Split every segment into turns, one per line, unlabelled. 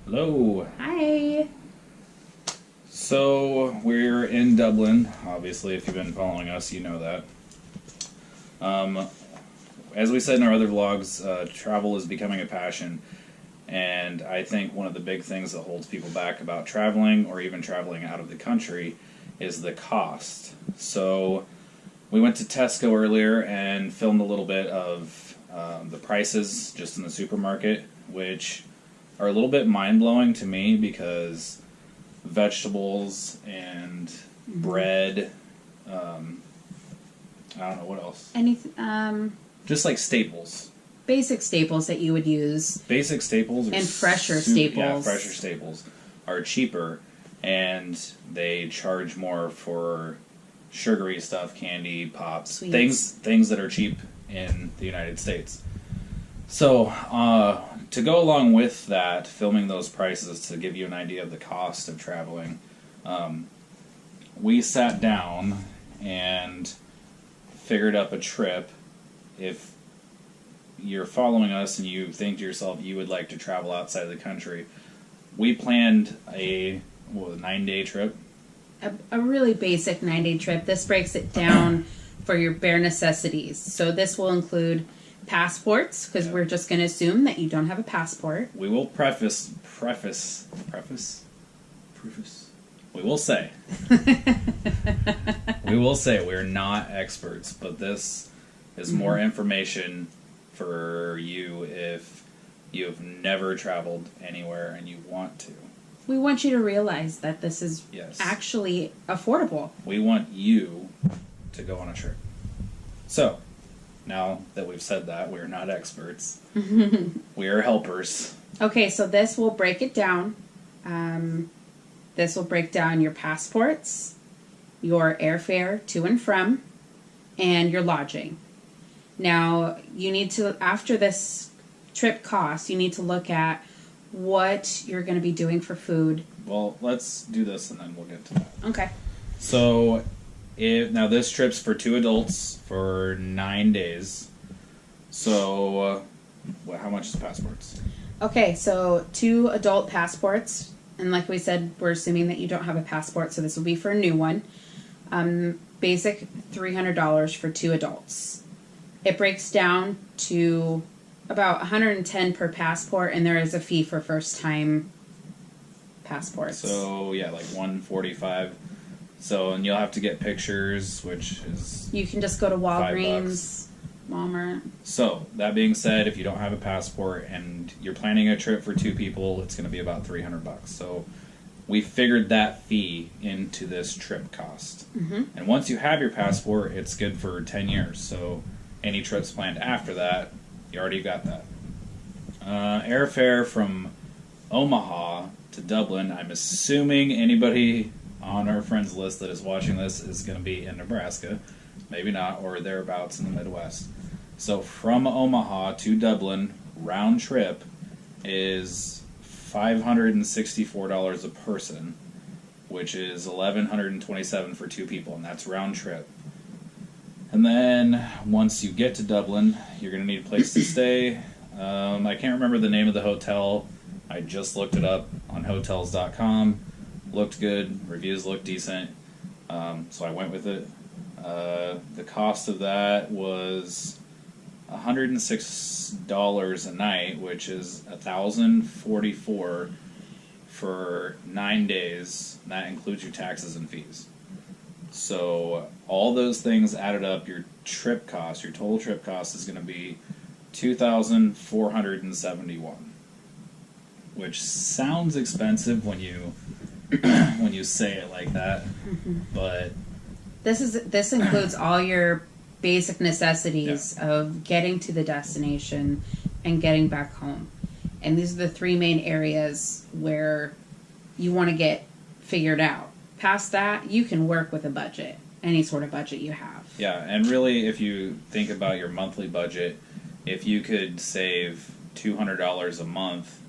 Hello.
Hi.
So we're in Dublin. Obviously, if you've been following us, you know that. Um, as we said in our other vlogs, travel is becoming a passion, and I think one of the big things that holds people back about traveling or even traveling out of the country is the cost. So we went to Tesco earlier and filmed a little bit of the prices just in the supermarket, which are a little bit mind blowing to me because vegetables and bread. I don't know what else.
Any
Just like staples.
basic staples that you would use.
Basic staples are
And fresher
Yeah,
staples.
fresher staples are cheaper, and they charge more for sugary stuff, candy, pops,
Sweets.
things that are cheap in the United States. So, to go along with that, filming those prices to give you an idea of the cost of traveling, we sat down and figured up a trip. If you're following us and you think to yourself you would like to travel outside of the country, we planned a 9-day trip.
A really basic 9-day trip. This breaks it down for your bare necessities. So this will include passports, because we're just going to assume that you don't have a passport.
We will preface. We will say. We will say we're not experts, but this is more information for you if you have never traveled anywhere and you want to.
We want you to realize that this is
Yes.
actually affordable.
We want you to go on a trip. So, now that we've said that, we're not experts. We are helpers.
Okay, so this will break it down. This will break down your passports, your airfare to and from, and your lodging. Now, you need to, after this trip costs, you need to look at what you're going to be doing for food.
Well, let's do this and then we'll get to that.
Okay.
So, now this trip's for 2 adults for 9 days. So, how much is passports?
Okay, so 2 adult passports. And like we said, we're assuming that you don't have a passport, so this will be for a new one. Basic $300 for 2 adults. It breaks down to about $110 per passport, and there is a fee for first-time passports.
So, yeah, like $145. So, and you'll have to get pictures, which is...
You can just go to
$5.
Walgreens, Walmart.
So, that being said, if you don't have a passport and you're planning a trip for 2 people, it's going to be about $300. So, we figured that fee into this trip cost. And once you have your passport, it's good for 10 years. So, any trips planned after that, you already got that. Airfare from Omaha to Dublin, I'm assuming anybody on our friends list that is watching this is going to be in Nebraska. Maybe not, or thereabouts in the Midwest. So from Omaha to Dublin, round trip is $564 a person, which is $1,127 for 2 people, and that's round trip. And then once you get to Dublin, you're going to need a place to stay. I can't remember the name of the hotel. I just looked it up on Hotels.com. Looked good. Reviews looked decent. So I went with it. The cost of that was $106 a night, which is $1,044 for 9 days. And that includes your taxes and fees. So all those things added up, your trip cost, your total trip cost is going to be $2,471, which sounds expensive when you when you say it like that, but
This includes all your basic necessities of getting to the destination and getting back home. And these are the 3 main areas where you want to get figured out. Past that, you can work with a budget, any sort of budget you have.
yeah, and really, if you think about your monthly budget, if you could save $200 a month,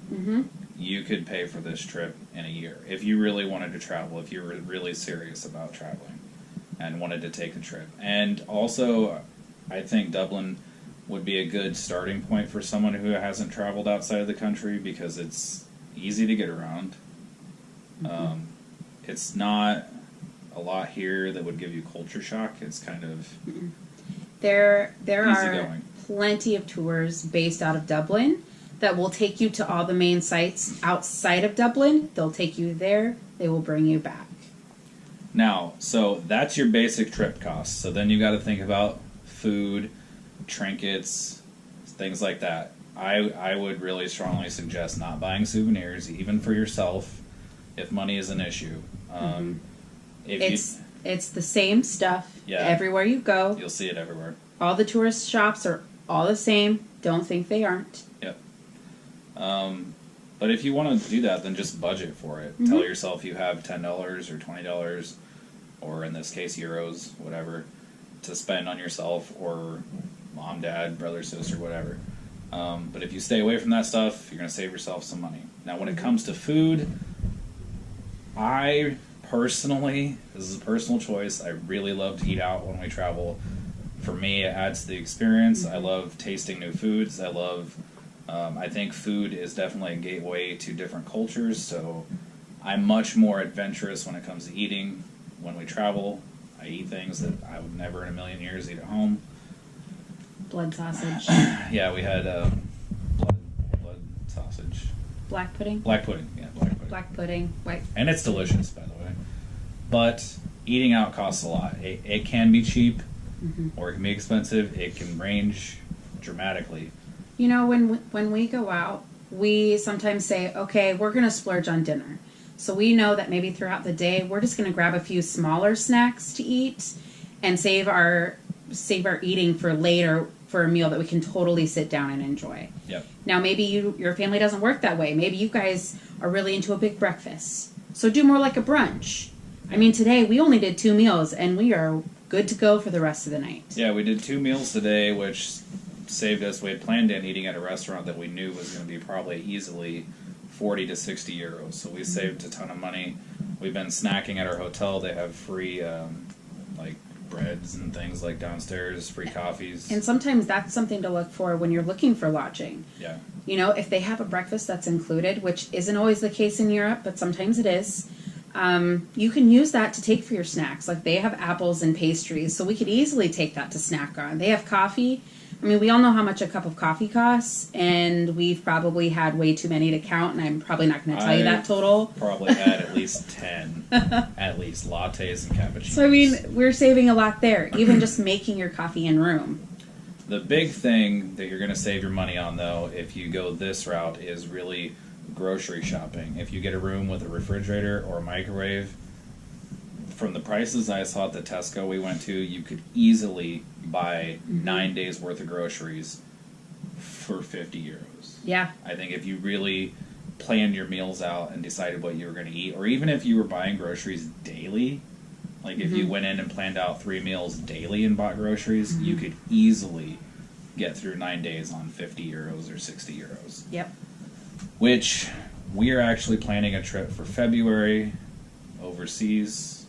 you could pay for this trip in a year. If you really wanted to travel, if you were really serious about traveling and wanted to take the trip. And also, I think Dublin would be a good starting point for someone who hasn't traveled outside of the country because it's easy to get around. It's not a lot here that would give you culture shock. It's kind of
there are
going.
plenty of tours based out of Dublin that will take you to all the main sites outside of Dublin. They'll take you there. They will bring you back.
Now, so that's your basic trip cost. So then you got to think about food, trinkets, things like that. I would really strongly suggest not buying souvenirs, even for yourself, if money is an issue.
It's the same stuff everywhere you go.
You'll see it everywhere.
All the tourist shops are all the same. Don't think they aren't.
Yep. But if you want to do that, then just budget for it. Tell yourself you have $10 or $20, or in this case euros, whatever, to spend on yourself or mom, dad, brother, sister, whatever. But if you stay away from that stuff, you're going to save yourself some money. Now, when it comes to food, I personally, this is a personal choice, I really love to eat out when we travel. For me, it adds to the experience. I love tasting new foods. I think food is definitely a gateway to different cultures, so I'm much more adventurous when it comes to eating. When we travel, I eat things that I would never in a million years eat at home.
Blood sausage.
Yeah, we had blood sausage.
Black pudding?
Black pudding, yeah, black pudding.
Black pudding. White.
And it's delicious, by the way. But eating out costs a lot. It can be cheap, or it can be expensive. It can range dramatically.
You know, when we go out, we sometimes say, okay, we're going to splurge on dinner. So we know that maybe throughout the day, we're just going to grab a few smaller snacks to eat and save our eating for later for a meal that we can totally sit down and enjoy.
Yep.
Now, maybe your family doesn't work that way. Maybe you guys are really into a big breakfast. So do more like a brunch. I mean, today we only did 2 meals, and we are good to go for the rest of the night.
Yeah, we did 2 meals today, which saved us. We had planned on eating at a restaurant that we knew was going to be probably easily 40 to 60 euros. So we saved a ton of money. We've been snacking at our hotel. They have free, like, breads and things like downstairs, free coffees.
And sometimes that's something to look for when you're looking for lodging.
Yeah.
You know, if they have a breakfast that's included, which isn't always the case in Europe, but sometimes it is, you can use that to take for your snacks. Like, they have apples and pastries, so we could easily take that to snack on. They have coffee. I mean, we all know how much a cup of coffee costs, and we've probably had way too many to count, and I'm probably not going to tell you that total.
Probably had at least 10, at least, lattes and cappuccinos.
So, I mean, we're saving a lot there, even just making your coffee in room.
The big thing that you're going to save your money on, though, if you go this route, is really grocery shopping. If you get a room with a refrigerator or a microwave, from the prices I saw at the Tesco we went to, you could easily buy 9 days worth of groceries for 50 euros.
Yeah.
I think if you really planned your meals out and decided what you were going to eat, or even if you were buying groceries daily, like if you went in and planned out 3 meals daily and bought groceries, you could easily get through 9 days on 50 euros or 60 euros.
Yep.
Which we are actually planning a trip for February overseas,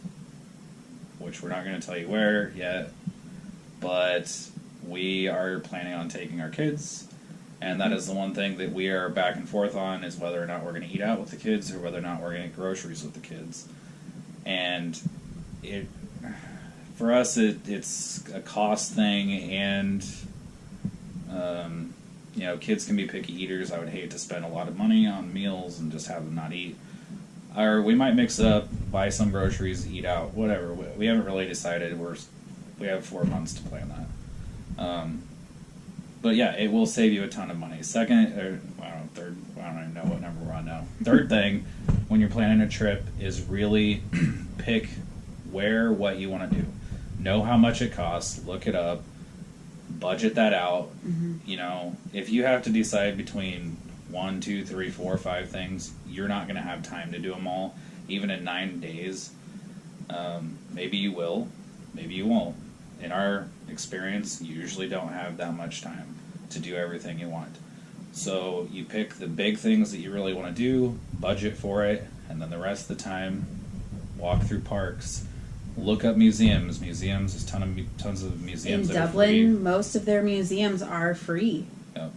which we're not going to tell you where yet, but we are planning on taking our kids, and that is the one thing that we are back and forth on, is whether or not we're going to eat out with the kids or whether or not we're going to get groceries with the kids. And for us, it's a cost thing, and you know, kids can be picky eaters. I would hate to spend a lot of money on meals and just have them not eat. Or we might mix it up, buy some groceries, eat out, whatever. We haven't really decided. We have 4 months to plan that. But yeah, it will save you a ton of money. Second, or third, I don't even know what number we're on now. Third thing, when you're planning a trip, is really pick what you want to do. Know how much it costs, look it up, budget that out. You know, if you have to decide between 1, 2, 3, 4, 5 things, you're not going to have time to do them all, even in 9 days. Maybe you will, maybe you won't. In our experience, you usually don't have that much time to do everything you want. So you pick the big things that you really want to do, budget for it, and then the rest of the time, walk through parks, look up museums. There's tons of museums
in
that
Dublin,
are free.
most of their museums are free.
Yep.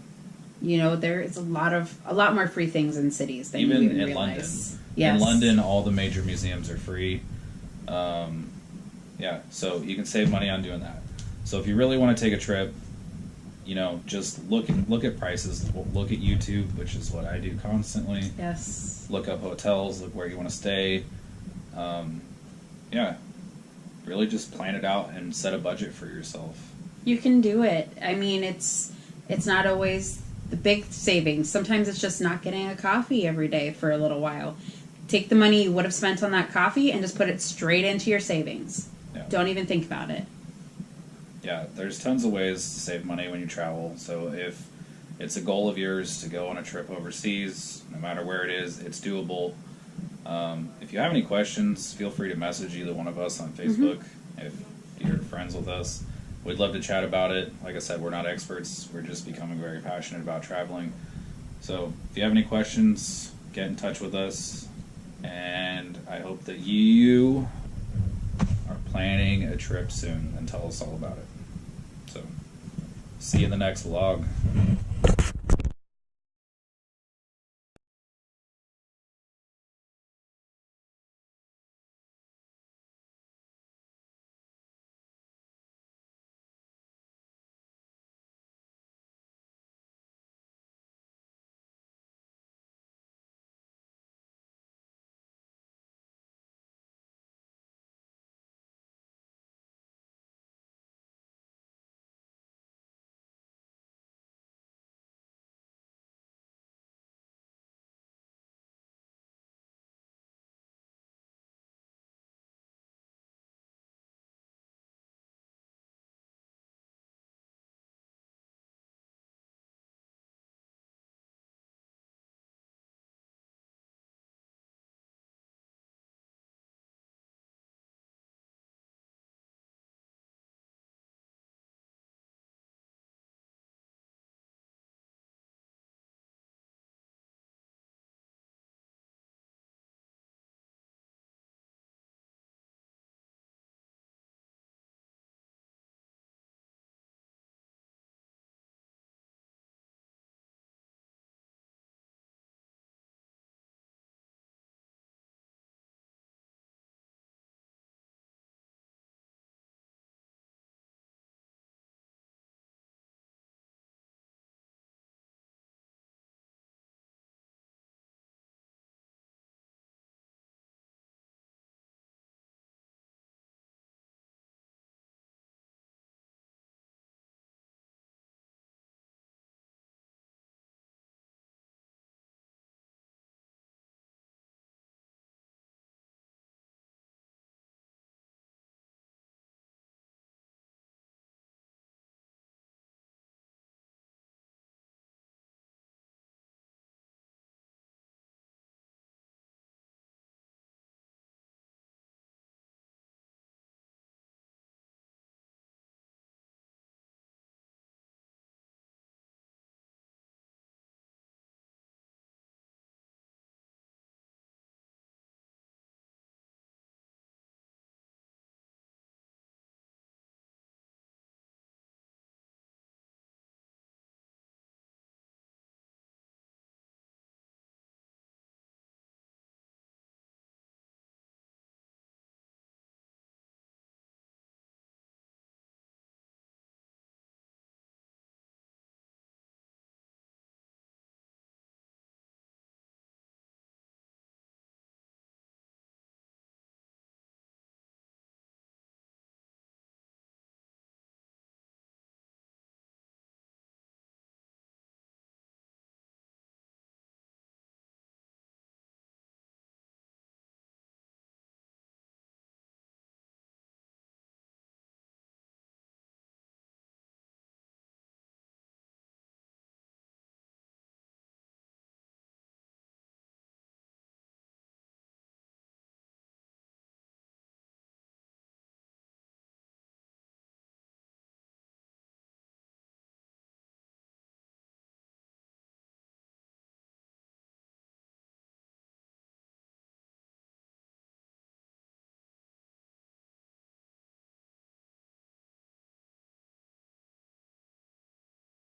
You know, there is a lot more free things in cities than
Even
you even
in
realize.
London.
Yes.
In London, all the major museums are free. Yeah, so you can save money on doing that. So if you really want to take a trip, you know, just look at prices. Look at YouTube, which is what I do constantly.
Yes.
Look up hotels. Look where you want to stay. Yeah, really just plan it out and set a budget for yourself.
You can do it. I mean, it's not always the big savings. Sometimes it's just not getting a coffee every day for a little while. Take the money you would have spent on that coffee and just put it straight into your savings.
Yeah.
Don't even think about it.
Yeah, there's tons of ways to save money when you travel. So if it's a goal of yours to go on a trip overseas, no matter where it is, it's doable. If you have any questions, feel free to message either one of us on Facebook if you're friends with us. We'd love to chat about it. Like I said, we're not experts. We're just becoming very passionate about traveling. So if you have any questions, get in touch with us. And I hope that you are planning a trip soon and tell us all about it. So, see you in the next vlog.